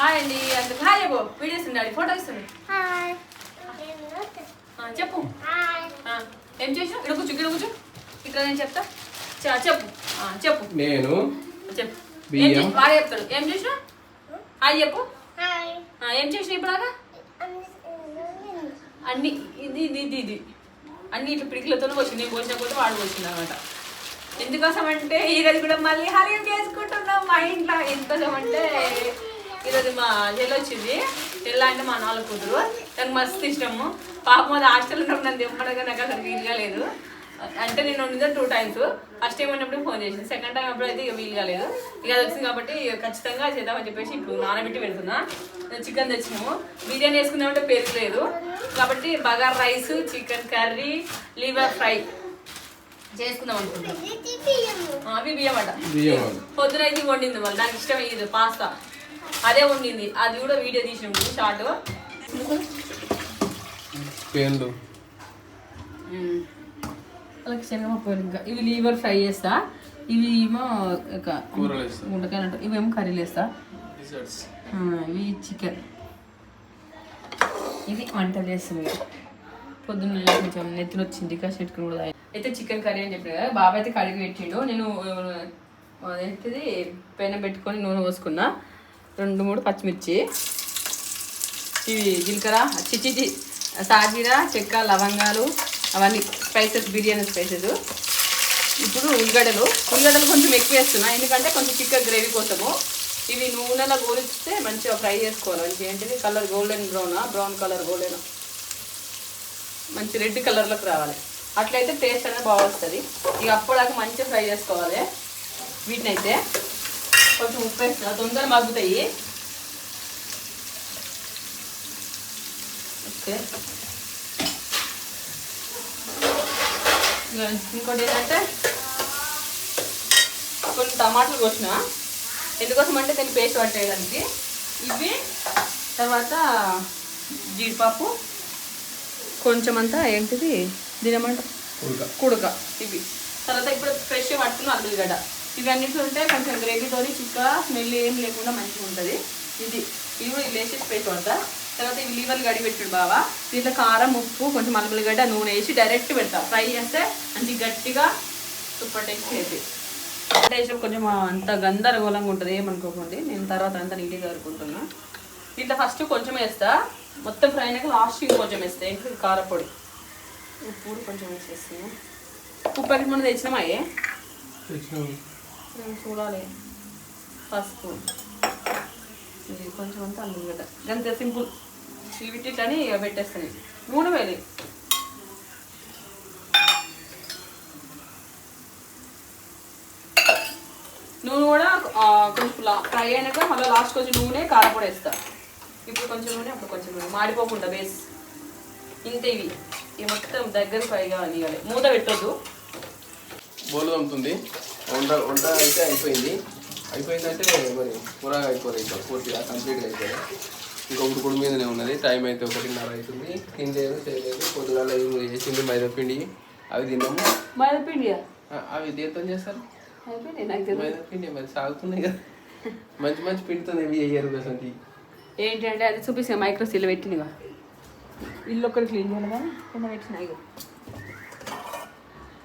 Hi అండి అందుకు hi చెప్పు వీడియోస్ ఉండాలి ఫోటో ఇస్తుంది చెప్పు ఏం చేసావు ఇక్కడ కూర్చో ఇక్కడ నేను చెప్తా చెప్పు చెప్పు నేను చెప్పు బాగా చెప్తాడు ఏం చేసినా హాయ్ చెప్పు ఏం చేసినా ఇప్పుడాగా అన్ని ఇది అన్ని ఇట్లా పిడికిలతో వచ్చింది నేను పోసిన పోతే వాడు వచ్చింది అనమాట. ఎందుకోసం అంటే ఈరోజు కూడా మళ్ళీ హలీం చేసుకుంటున్నాం మా ఇంట్లో. ఎందుకోసం అంటే ఈరోజు మా చెల్లి వచ్చింది. చెల్ల అంటే మా నాలుగు కూతురు, నాకు మస్తు ఇష్టము. పాపం అది హాస్టల్ ఉన్నప్పుడు నన్ను తెమ్మడగా నాకు అసలు వీలుగా లేదు. అంటే నేను వండిందా 2 times. ఫస్ట్ టైం ఉన్నప్పుడు ఫోన్ చేసింది, సెకండ్ టైం అప్పుడు అయితే ఇక వీలుగా లేదు. ఇక అది వచ్చింది కాబట్టి ఖచ్చితంగా చేద్దామని చెప్పేసి ఇప్పుడు నానబెట్టి పెడుతున్నా. చికెన్ తెచ్చినాము, బిర్యానీ వేసుకుందామంటే పెరుగు లేదు కాబట్టి bagara rice, chicken curry, liver fry చేసుకుందాం అనుకుంటున్నాం. అవి బియ్యం అట పొద్దున అయితే వండింది వాళ్ళు, నాకు ఇష్టం అయ్యేది పాస్తా అదే వండింది. అది కూడా వీడియో తీసినాము షార్ట్. వాళ్ళకి శనగపప్పు ఇంకా ఇవి లివర్ ఫ్రై చేస్తా, ఇవి ఏమో గుంటకాయ ఇవేమో కర్రీలు వేస్తా, ఇవి చికెన్. ఇది వంటలు చేస్తాం. ఇక పొద్దున్న కొంచెం నెత్తులు వచ్చింది కాసేట్టుకుని కూడా అయితే చికెన్ కర్రీ అని చెప్పిన కదా. బాబా అయితే కడిగి పెట్టిండు. నేను అదేంటిది పెనం పెట్టుకొని నూనె పోసుకున్నా, 2-3 పచ్చిమిర్చి, ఇవి జీలకర్ర, సాజీరా, చెక్క, లవంగాలు, అవన్నీ స్పైసెస్, బిర్యానీ స్పైసెస్. ఇప్పుడు ఉల్లిగడ్డలు కొంచెం ఎక్కువ వేస్తున్నా, ఎందుకంటే కొంచెం చికెన్ గ్రేవీ కోసము. ఇవి నూనెలో గోలిస్తే మంచిగా ఫ్రై చేసుకోవాలి. మంచిగా ఏంటిది colour golden brown colour golden మంచి రెడ్ కలర్లోకి రావాలి. అట్లయితే టేస్ట్ అనేది బాగా వస్తుంది. ఇక అప్పటిదాకా మంచిగా ఫ్రై చేసుకోవాలి. వీటిని అయితే కొంచెం ఉప్పు వేస్తా, తొందరగా మగ్గుతాయి. ఓకే, ఇంకోటి ఏంటంటే కొన్ని టమాటాలు కోసిన, ఎందుకోసం అంటే దీన్ని పేస్ట్ పట్టేయడానికి. ఇవి తర్వాత జీడిపప్పు, కొంచెం అంతా ఏంటిది దీనేమంటారు కుడక, ఇవి తర్వాత ఇప్పుడు ఫ్రెష్ పట్టుకున్న అల్లుగడ్డ. ఇవన్నిటి ఉంటే కొంచెం గ్రేవీతో చిక్క స్మెల్ ఏం లేకుండా మంచిగా ఉంటుంది. ఇవి కూడా వేసేసి పేస్ట్ పడతా. తర్వాత ఇవి లివర్లు గడి పెట్టాడు బావా. దీంట్లో కారం, ఉప్పు, కొంచెం అల్లుగడ్డ, నూనె వేసి డైరెక్ట్ పెడతా. ఫ్రై చేస్తే మంచి గట్టిగా సూపర్ టేస్ట్ అవుతుంది. టేస్ట్ కొంచెం అంత గందరగోళంగా ఉంటుంది, ఏమనుకోకండి. నేను తర్వాత అంతా నీట్గా కలుపుకుంటున్నా. దీంట్లో ఫస్ట్ కొంచెం వేస్తా, మొత్తం ఫ్రై అయినాక లాస్ట్ కొంచెం వేస్తా. ఏంటి కారపొడి, ఉప్పు కొంచెం వేసేస్తాను. ఉప్పు ప్యాకెట్ మనం తెచ్చినామా చూడాలి. పసుపు, ఇది కొంచెం అంతా అల్లుగడ్డ, అంతే సింపుల్. వీటిని ఇక పెట్టేస్తాను. నూనె వేయాలి. నూనె కూడా కొంచెం ఫ్రై అయినాక మళ్ళీ లాస్ట్ కొంచెం నూనె, కారపొడి వేస్తా. ఇప్పుడు కొంచెం నూనె, అప్పుడు కొంచెం నూనె, మాడిపోకుండా బేస్ ఇంతే. ఇవి మొత్తం దగ్గర ఫ్రై కావాలి. మూత పెట్టొద్దు. బోలు తమ్ముతుంది. వంట అయితే అయిపోయిందంటే మరి త్వరగా అయిపోతుంది. ఇంకా పూర్తిగా కంప్లీట్గా అయిపోయింది. ఇంకా ఉడుకుడు మీదనే ఉన్నది. టైం అయితే 1:30 అవుతుంది. తినలేదు చేయలేదు. పొద్దుగాల చేసింది మైదాపిండి, అవి తిన్నాము. మైదాపిండి అవి దేంతో చేస్తారు? మైదాపిండి మరి సాగుతున్నాయి కదా, మంచి మంచి పిండితో ఏమి చేయరు కదా. ఏంటంటే అది చూపిస్తా. మైక్రోసీల్ పెట్టినగా ఇల్లు ఒక్కటి క్లీన్ చేయాలి కానీ కింద పెట్టినా.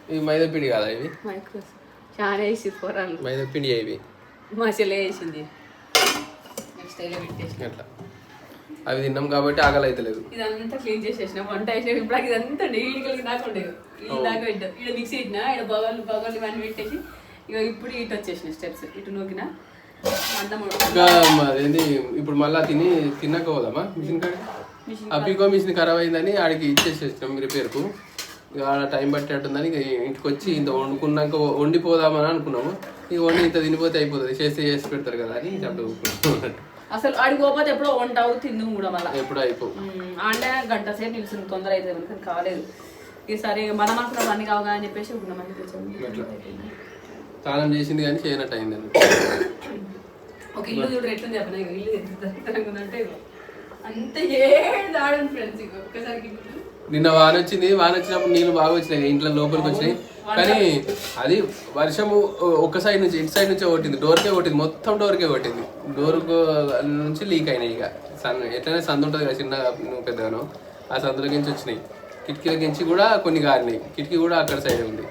ఇవి మైదాపిండి కాదా? ఇవి మైక్రోస్ చాలా వేసి పోరాలు మైదాపిండి ఇవి మసాలా వేసింది. నెక్స్ట్ పెట్టేసి అట్లా అవి తిన్నాం కాబట్టి ఆకలి అయితే లేదు. ఇదంతా క్లీన్ చేసేసిన, వంట వేసిన. ఇప్పుడు ఇదంతా నీళ్ళకి దాకా ఉండేది. ఈ దాకా పెట్టాం. ఇక్కడ మిక్సీ పెట్టినా, ఇక్కడ బగలు ఇవన్నీ పెట్టేసి ఇక ఇప్పుడు ఇటు వచ్చేసిన స్టెప్స్. ఇటు నూకిన ఏంది ఇప్పుడు మళ్ళా తిన్నాక పోదామా మిషన్ కాడ. ఆ పీకో మిషన్ ఖరాబ్ అయిందని ఆడికి ఇచ్చేసేసినాం రిపేర్కు. ఇక ఆడ టైం పట్టేట్టుందని ఇక ఇంటికి వచ్చి ఇంత వండుకున్నాక వండిపోదామని అనుకున్నాము. ఇక వండి ఇంత తినిపోతే అయిపోతుంది, చేసి పెడతారు కదా అని అప్పుడు. అసలు ఆడికి పోతే ఎప్పుడో వంటావు తిందు కూడా మళ్ళీ ఎప్పుడో అయిపో అంటే గంట సేపు నిలిచింది, తొందర అయితే కానీ కాలేదు. ఈసారి మనం అనుకున్నాం అన్ని కావుగా అని చెప్పేసి అట్లా స్నానం చేసింది కానీ చేయనట్టు అయిందండి. ఒక ఇల్లు చూడు ఎట్లుంది చెప్పిన. ఇల్లు ఎంత ఉందంటే అంత ఏడు ఆడండి ఫ్రెండ్స్. ఇక ఒక్కసారికి నిన్న వాన వచ్చింది, వాన వచ్చినప్పుడు నీళ్ళు బాగా వచ్చినాయి, ఇంట్లో లోపలికి వచ్చినాయి. కానీ అది వర్షము ఒక సైడ్ నుంచి ఇటు సైడ్ నుంచే కొట్టింది, డోర్కే కొట్టింది, మొత్తం డోర్కే కొట్టింది. డోర్కు నుంచి లీక్ అయినాయి. ఇక ఎట్లనే సందు ఉంటుంది కదా చిన్న పెద్దగాను, ఆ సందులోకి నుంచి వచ్చినాయి. కిటికీలకి నుంచి కూడా కొన్ని కారినాయి, కిటికీ కూడా అక్కడ సైడ్ ఉంది.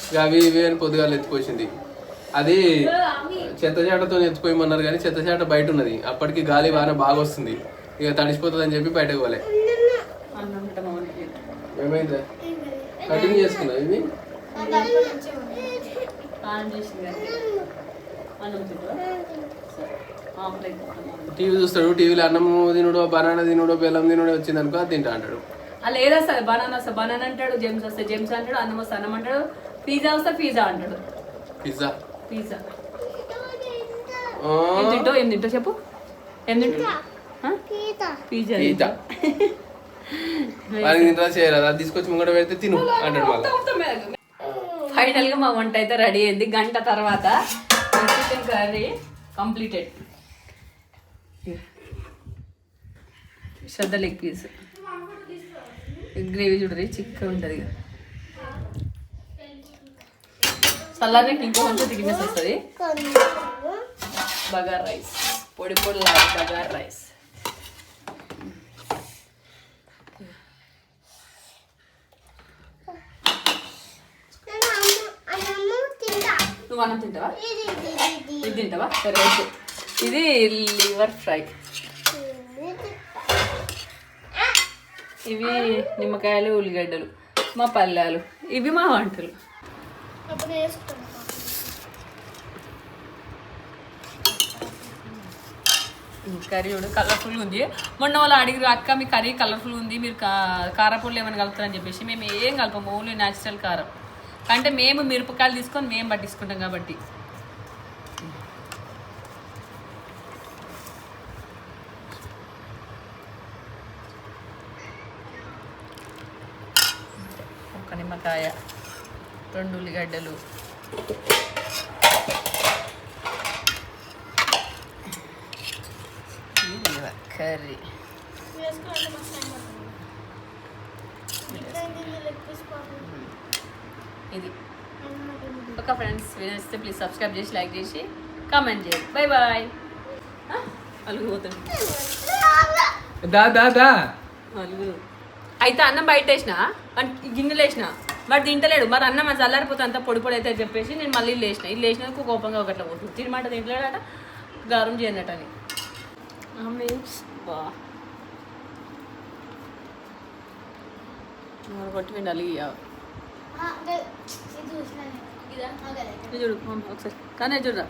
ఇక అవి ఇవి అని పొద్దుగాలు ఎత్తుకొచ్చింది. అది చెత్తచాటతో ఎత్తుకోయమన్నారు కానీ చెత్తచాట బయట ఉన్నది. అప్పటికి గాలి వాన బాగా వస్తుంది, ఇక తడిసిపోతుంది అని చెప్పి బయటకు పోలే. ఏమైందా కటింగ్ చేసుకున్నా ఇవి టీవీ చూస్తాడు, టీవీలో అన్నము తినుడో బనానా తినుడో బెల్లం తినుడో వచ్చింది అనుకో అది తింటా అంటాడు. లేదా సార్ బనానా వస్తే బనానా అంటాడు, జెమ్స్ వస్తే జెమ్స్ అంటాడు, అన్నం వస్తే అన్నం అంటాడు, పిజ్జా వస్తే పిజ్జా అంటాడు. పిజ్జా పిజ్జా ఏం తింటో చెప్పు, ఏం తింటా? పిజ్జా పిజ్జా చేయరాదు, అది తీసుకొచ్చి ముంగడ పెడితే తిను అంటాడు. ఫైనల్ గా మా వంట అయితే రెడీ అయింది. గంట తర్వాత చికెన్ కర్రీ కంప్లీటెడ్. శ్రద్ధ లెగ్ పీస్ గ్రేవీ చూడరి చిక్కగా ఉంటుంది. చల్లారికి ఇంకో కొంచెం థిక్నెస్ వస్తుంది. బగార్ రైస్, పొడి పొడి బగార్ రైస్. నువ్వు అన్నం తింటావా? ఇది తింటావా? సరే. ఇది లివర్ ఫ్రై. ఇవి నిమ్మకాయలు, ఉల్లిగడ్డలు, మా పల్లాలు. ఇవి మా వంటలు. కర్రీ కూడా కలర్ఫుల్గా ఉంది. మొన్న వాళ్ళు అడిగిరు, అక్క మీ కర్రీ కలర్ఫుల్ ఉంది, మీరు కారపొడులు ఏమైనా కలుపుతారని చెప్పేసి. మేము ఏం కలపము, ఓన్లీ న్యాచురల్ కారం. అంటే మేము మిరపకాయలు తీసుకొని మేము పట్టించుకుంటాం కాబట్టి. ఒక నిమ్మకాయ, 2 ఉల్లిగడ్డలు, కర్రీ. ఇది ఓకే ఫ్రెండ్స్, వినేస్తే ప్లీజ్ సబ్స్క్రైబ్ చేసి లైక్ చేసి కామెంట్ చేయండి. Bye bye. అలుగుపోతుంది అలుగు. అయితే అన్నం బయట వేసిన, గిన్నెలు వేసిన, వాడు తింటలేడు. మరి అన్నం అది చల్లారిపోతే అంతా పొడి పొడి అయితే చెప్పేసి నేను మళ్ళీ ఇల్లు వేసిన. ఇల్లు వేసినందుకు కోపంగా ఒకట్లా పోతుంది. తినమాట తింటలేడట, గారం చేయనట్టని. కొట్టి విండాలి. చూడు ఒకసారి కానీ చూడరా.